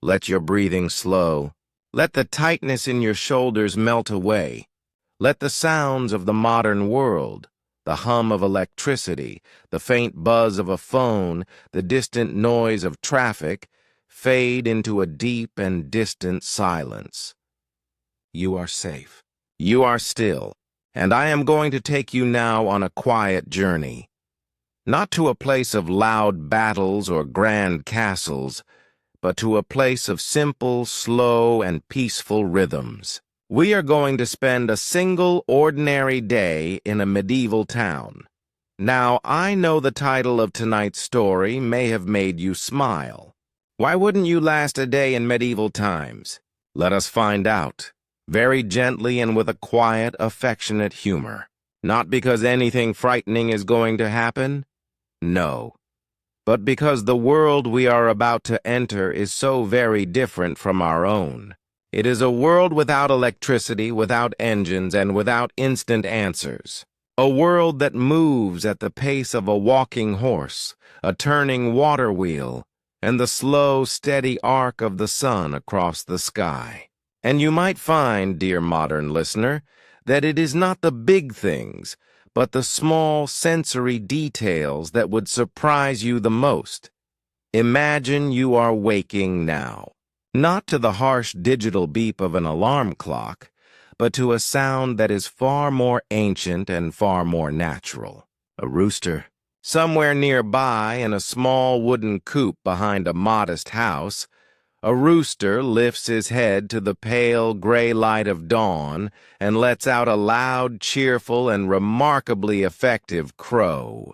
Let your breathing slow. Let the tightness in your shoulders melt away. Let the sounds of the modern world, the hum of electricity, the faint buzz of a phone, the distant noise of traffic, fade into a deep and distant silence. You are safe. You are still, and I am going to take you now on a quiet journey. Not to a place of loud battles or grand castles, but to a place of simple, slow, and peaceful rhythms. We are going to spend a single ordinary day in a medieval town. Now, I know the title of tonight's story may have made you smile. Why wouldn't you last a day in medieval times? Let us find out, very gently and with a quiet, affectionate humor. Not because anything frightening is going to happen, no, but because the world we are about to enter is so very different from our own. It is a world without electricity, without engines, and without instant answers. A world that moves at the pace of a walking horse, a turning water wheel, and the slow, steady arc of the sun across the sky. And you might find, dear modern listener, that it is not the big things, but the small sensory details that would surprise you the most. Imagine you are waking now, not to the harsh digital beep of an alarm clock, but to a sound that is far more ancient and far more natural. A rooster. Somewhere nearby, in a small wooden coop behind a modest house, a rooster lifts his head to the pale gray light of dawn and lets out a loud, cheerful, and remarkably effective crow.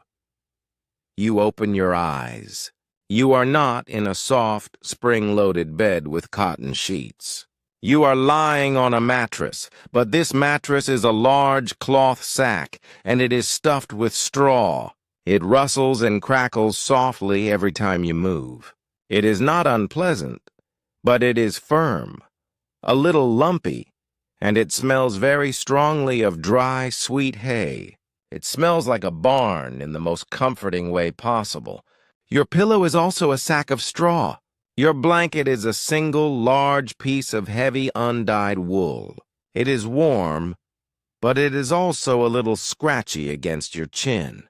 You open your eyes. You are not in a soft, spring-loaded bed with cotton sheets. You are lying on a mattress, but this mattress is a large cloth sack, and it is stuffed with straw. It rustles and crackles softly every time you move. It is not unpleasant, but it is firm, a little lumpy, and it smells very strongly of dry, sweet hay. It smells like a barn in the most comforting way possible. Your pillow is also a sack of straw. Your blanket is a single large piece of heavy undyed wool. It is warm, but it is also a little scratchy against your chin.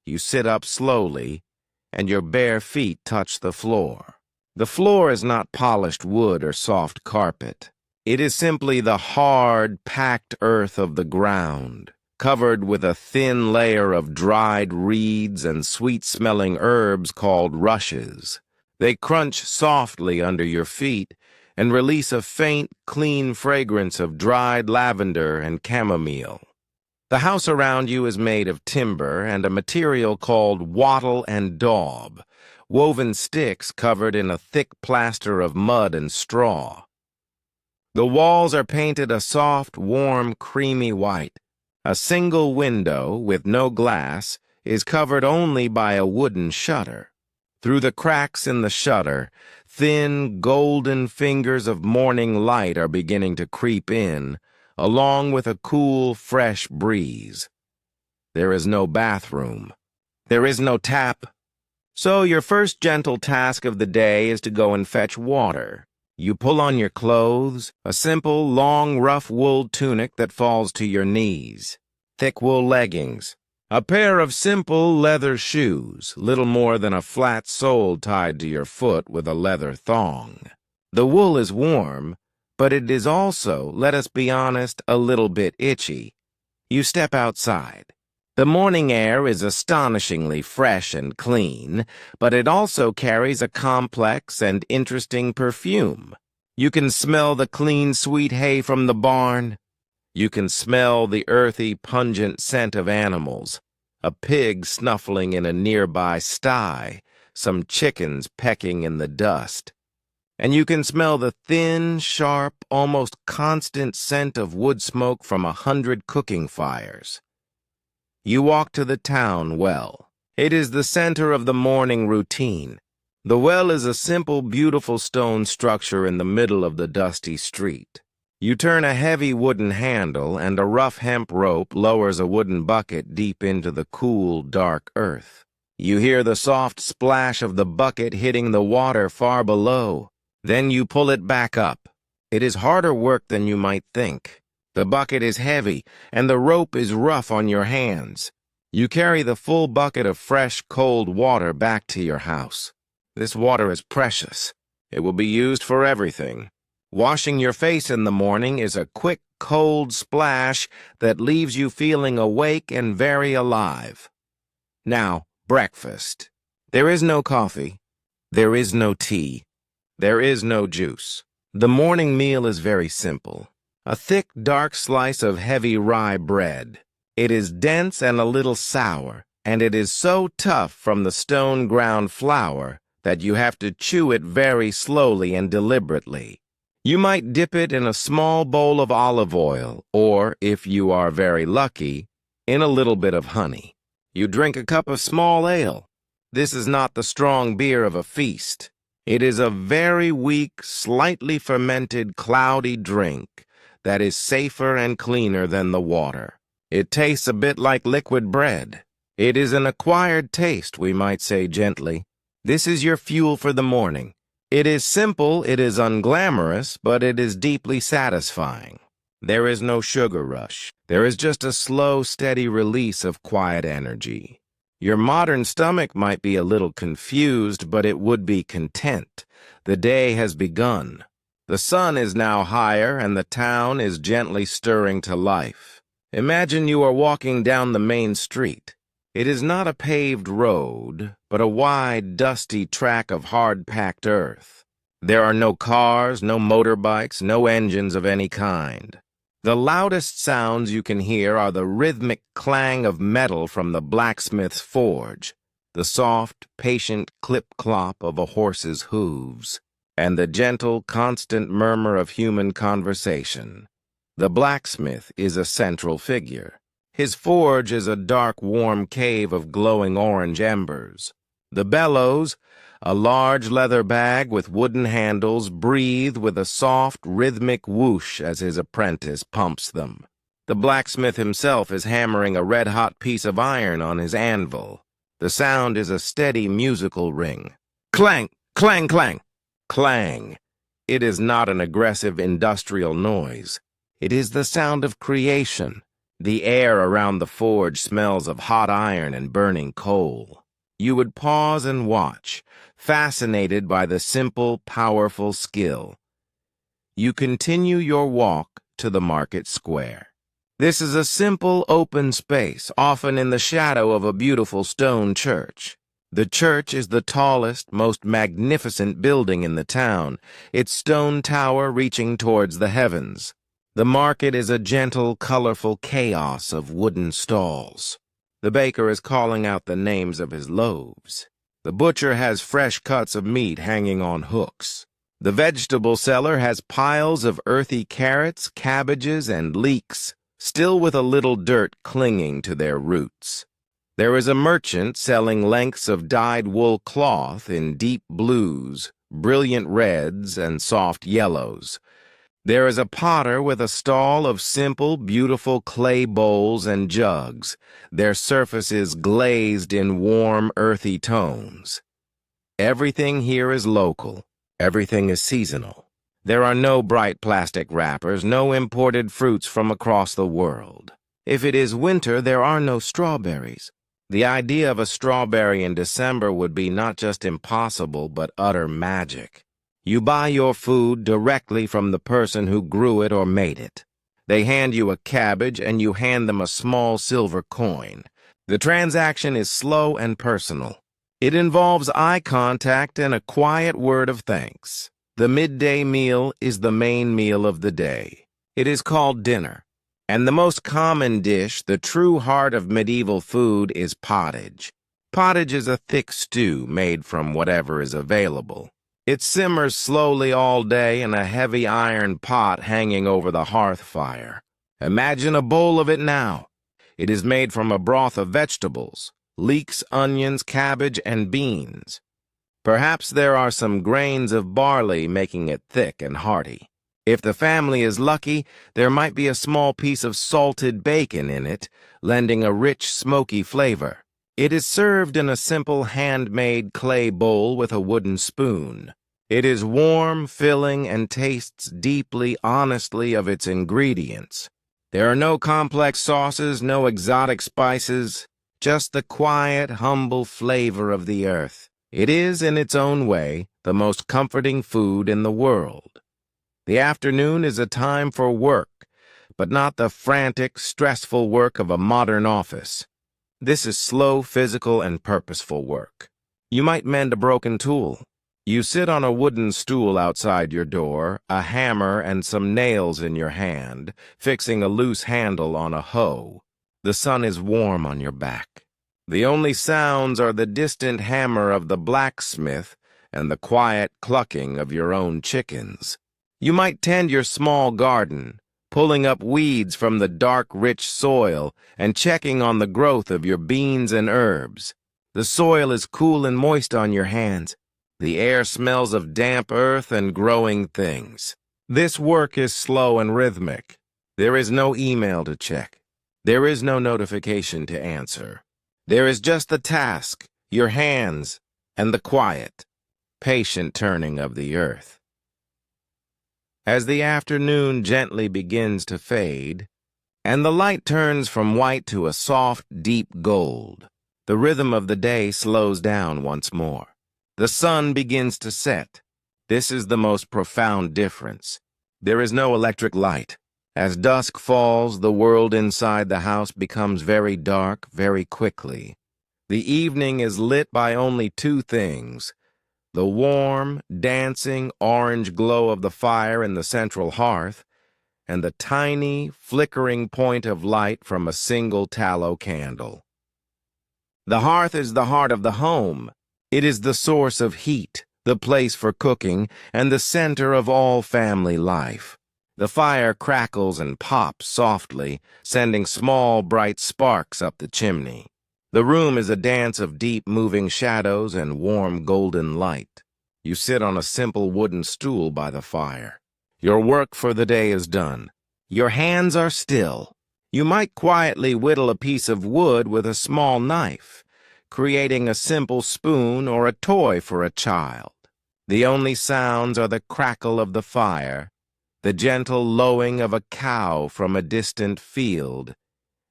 You sit up slowly, and your bare feet touch the floor. The floor is not polished wood or soft carpet. It is simply the hard, packed earth of the ground, covered with a thin layer of dried reeds and sweet-smelling herbs called rushes. They crunch softly under your feet and release a faint, clean fragrance of dried lavender and chamomile. The house around you is made of timber and a material called wattle and daub, woven sticks covered in a thick plaster of mud and straw. The walls are painted a soft, warm, creamy white. A single window, with no glass, is covered only by a wooden shutter. Through the cracks in the shutter, thin, golden fingers of morning light are beginning to creep in, along with a cool, fresh breeze. There is no bathroom. There is no tap. So your first gentle task of the day is to go and fetch water. You pull on your clothes, a simple, long, rough wool tunic that falls to your knees, thick wool leggings, a pair of simple leather shoes, little more than a flat sole tied to your foot with a leather thong. The wool is warm, but it is also, let us be honest, a little bit itchy. You step outside. The morning air is astonishingly fresh and clean, but it also carries a complex and interesting perfume. You can smell the clean, sweet hay from the barn. You can smell the earthy, pungent scent of animals, a pig snuffling in a nearby sty, some chickens pecking in the dust. And you can smell the thin, sharp, almost constant scent of wood smoke from 100 cooking fires. You walk to the town well. It is the center of the morning routine. The well is a simple, beautiful stone structure in the middle of the dusty street. You turn a heavy wooden handle, and a rough hemp rope lowers a wooden bucket deep into the cool, dark earth. You hear the soft splash of the bucket hitting the water far below. Then you pull it back up. It is harder work than you might think. The bucket is heavy, and the rope is rough on your hands. You carry the full bucket of fresh, cold water back to your house. This water is precious. It will be used for everything. Washing your face in the morning is a quick, cold splash that leaves you feeling awake and very alive. Now, breakfast. There is no coffee. There is no tea. There is no juice. The morning meal is very simple. A thick, dark slice of heavy rye bread. It is dense and a little sour, and it is so tough from the stone-ground flour that you have to chew it very slowly and deliberately. You might dip it in a small bowl of olive oil, or, if you are very lucky, in a little bit of honey. You drink a cup of small ale. This is not the strong beer of a feast. It is a very weak, slightly fermented, cloudy drink that is safer and cleaner than the water. It tastes a bit like liquid bread. It is an acquired taste, we might say gently. This is your fuel for the morning. It is simple, it is unglamorous, but it is deeply satisfying. There is no sugar rush. There is just a slow, steady release of quiet energy. Your modern stomach might be a little confused, but it would be content. The day has begun. The sun is now higher, and the town is gently stirring to life. Imagine you are walking down the main street. It is not a paved road, but a wide, dusty track of hard-packed earth. There are no cars, no motorbikes, no engines of any kind. The loudest sounds you can hear are the rhythmic clang of metal from the blacksmith's forge, the soft, patient clip-clop of a horse's hooves, and the gentle, constant murmur of human conversation. The blacksmith is a central figure. His forge is a dark, warm cave of glowing orange embers. The bellows, a large leather bag with wooden handles, breathe with a soft, rhythmic whoosh as his apprentice pumps them. The blacksmith himself is hammering a red-hot piece of iron on his anvil. The sound is a steady musical ring. Clang, clang, clang, clang. It is not an aggressive industrial noise. It is the sound of creation. The air around the forge smells of hot iron and burning coal. You would pause and watch, fascinated by the simple, powerful skill. You continue your walk to the market square. This is a simple, open space, often in the shadow of a beautiful stone church. The church is the tallest, most magnificent building in the town, its stone tower reaching towards the heavens. The market is a gentle, colorful chaos of wooden stalls. The baker is calling out the names of his loaves. The butcher has fresh cuts of meat hanging on hooks. The vegetable seller has piles of earthy carrots, cabbages, and leeks, still with a little dirt clinging to their roots. There is a merchant selling lengths of dyed wool cloth in deep blues, brilliant reds, and soft yellows. There is a potter with a stall of simple, beautiful clay bowls and jugs, their surfaces glazed in warm, earthy tones. Everything here is local. Everything is seasonal. There are no bright plastic wrappers, no imported fruits from across the world. If it is winter, there are no strawberries. The idea of a strawberry in December would be not just impossible, but utter magic. You buy your food directly from the person who grew it or made it. They hand you a cabbage and you hand them a small silver coin. The transaction is slow and personal. It involves eye contact and a quiet word of thanks. The midday meal is the main meal of the day. It is called dinner. And the most common dish, the true heart of medieval food, is pottage. Pottage is a thick stew made from whatever is available. It simmers slowly all day in a heavy iron pot hanging over the hearth fire. Imagine a bowl of it now. It is made from a broth of vegetables, leeks, onions, cabbage, and beans. Perhaps there are some grains of barley making it thick and hearty. If the family is lucky, there might be a small piece of salted bacon in it, lending a rich, smoky flavor. It is served in a simple handmade clay bowl with a wooden spoon. It is warm, filling, and tastes deeply, honestly of its ingredients. There are no complex sauces, no exotic spices, just the quiet, humble flavor of the earth. It is, in its own way, the most comforting food in the world. The afternoon is a time for work, but not the frantic, stressful work of a modern office. This is slow, physical, and purposeful work. You might mend a broken tool. You sit on a wooden stool outside your door, a hammer and some nails in your hand, fixing a loose handle on a hoe. The sun is warm on your back. The only sounds are the distant hammer of the blacksmith and the quiet clucking of your own chickens. You might tend your small garden, pulling up weeds from the dark, rich soil and checking on the growth of your beans and herbs. The soil is cool and moist on your hands. The air smells of damp earth and growing things. This work is slow and rhythmic. There is no email to check. There is no notification to answer. There is just the task, your hands, and the quiet, patient turning of the earth. As the afternoon gently begins to fade, and the light turns from white to a soft, deep gold, the rhythm of the day slows down once more. The sun begins to set. This is the most profound difference. There is no electric light. As dusk falls, the world inside the house becomes very dark very quickly. The evening is lit by only two things: the warm, dancing, orange glow of the fire in the central hearth, and the tiny, flickering point of light from a single tallow candle. The hearth is the heart of the home. It is the source of heat, the place for cooking, and the center of all family life. The fire crackles and pops softly, sending small, bright sparks up the chimney. The room is a dance of deep, moving shadows and warm, golden light. You sit on a simple wooden stool by the fire. Your work for the day is done. Your hands are still. You might quietly whittle a piece of wood with a small knife, creating a simple spoon or a toy for a child. The only sounds are the crackle of the fire, the gentle lowing of a cow from a distant field,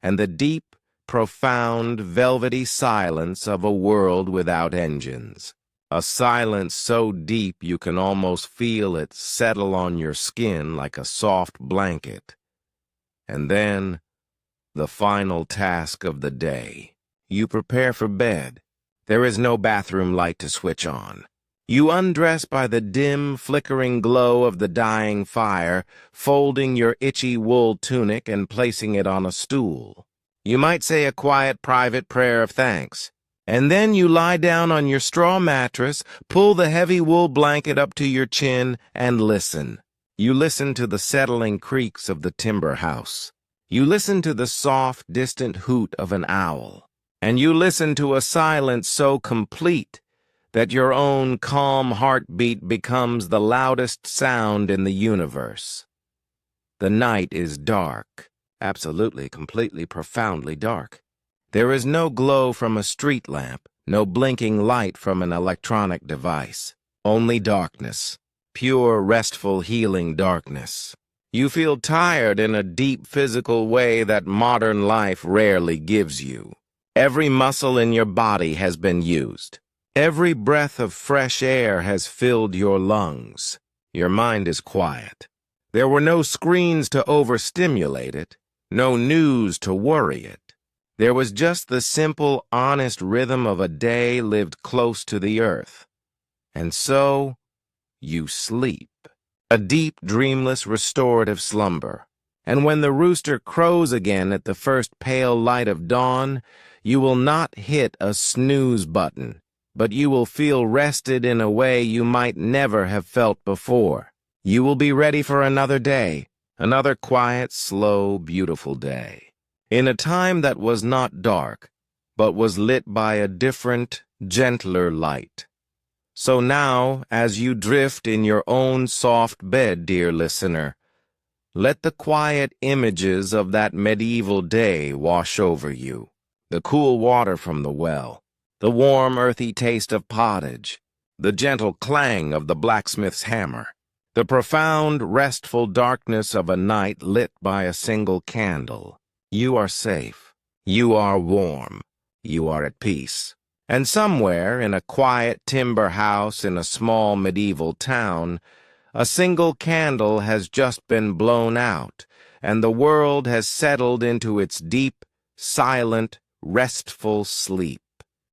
and the deep, profound, velvety silence of a world without engines. A silence so deep you can almost feel it settle on your skin like a soft blanket. And then, the final task of the day. You prepare for bed. There is no bathroom light to switch on. You undress by the dim, flickering glow of the dying fire, folding your itchy wool tunic and placing it on a stool. You might say a quiet, private prayer of thanks. And then you lie down on your straw mattress, pull the heavy wool blanket up to your chin, and listen. You listen to the settling creaks of the timber house. You listen to the soft, distant hoot of an owl. And you listen to a silence so complete that your own calm heartbeat becomes the loudest sound in the universe. The night is dark, absolutely, completely, profoundly dark. There is no glow from a street lamp, no blinking light from an electronic device. Only darkness, pure, restful, healing darkness. You feel tired in a deep physical way that modern life rarely gives you. Every muscle in your body has been used. Every breath of fresh air has filled your lungs. Your mind is quiet. There were no screens to overstimulate it, no news to worry it. There was just the simple, honest rhythm of a day lived close to the earth. And so, you sleep. A deep, dreamless, restorative slumber. And when the rooster crows again at the first pale light of dawn, you will not hit a snooze button, but you will feel rested in a way you might never have felt before. You will be ready for another day, another quiet, slow, beautiful day, in a time that was not dark, but was lit by a different, gentler light. So now, as you drift in your own soft bed, dear listener, let the quiet images of that medieval day wash over you. The cool water from the well, the warm, earthy taste of pottage, the gentle clang of the blacksmith's hammer, the profound, restful darkness of a night lit by a single candle. You are safe. You are warm. You are at peace. And somewhere in a quiet timber house in a small medieval town, a single candle has just been blown out, and the world has settled into its deep, silent, restful sleep.